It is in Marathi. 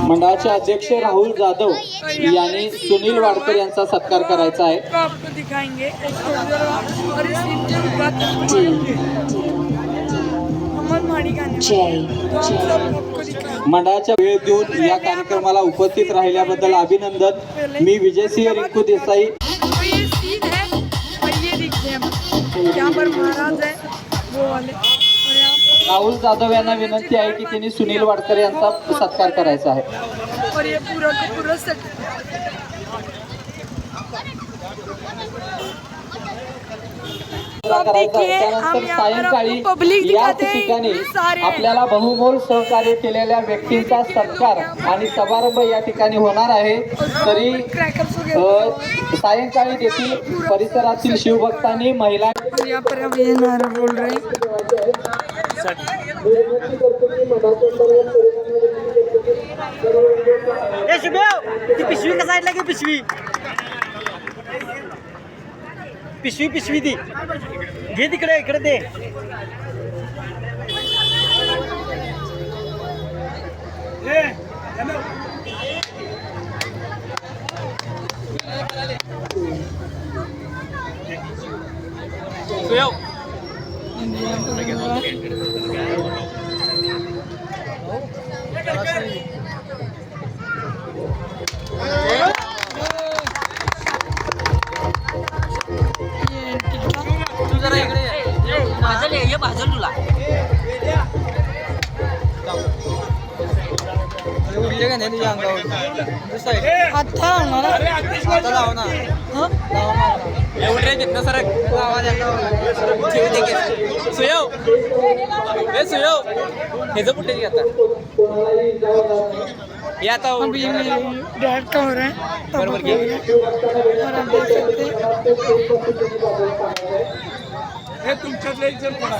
मंडळाचे अध्यक्ष राहुल जाधव यांनी सुनील वाडकर यांचा सत्कार करायचा आहे। आपको दिखाएंगे एक और इस मंडळाच्या वेळ देऊन या कार्यक्रमाला उपस्थित राहिल्याबद्दल अभिनंदन। मी विजयसिंह रिंकू देसाई। यहाँ पर महाराज है वो वाले। राहुल जाधव यांना विनंती आहे की त्यांनी सुनील वाडकर यांचा सत्कार करायचा आहे। और ये पूरा का पूरा सेट त्यानंतर सायंकाळी याच ठिकाणी आपल्याला बहुमोल सहकार्य केलेल्या व्यक्तींचा सत्कार आणि समारंभ या ठिकाणी होणार आहे। तरी सायंकाळी देखील परिसरातील शिवभक्तांनी महिला यहाँ पर अब ये नारा बोल रहे हैं। पिशवी का साईडला घे पिशवी पिशवी पिशवी ती घे तिकडे इकडे दे। तू जरा इकडे ये भाजल तुला उडले का नाही तुझ्या अंगावर आता लाव ना एवढे रे तिथनं सर आवाज सुयव हे सुयव हे जो पुढे आता ये आता अभी डैड का हो रहा है बरोबर की और आप देख सकते हैं हे तुमच्यातले एक जण पडा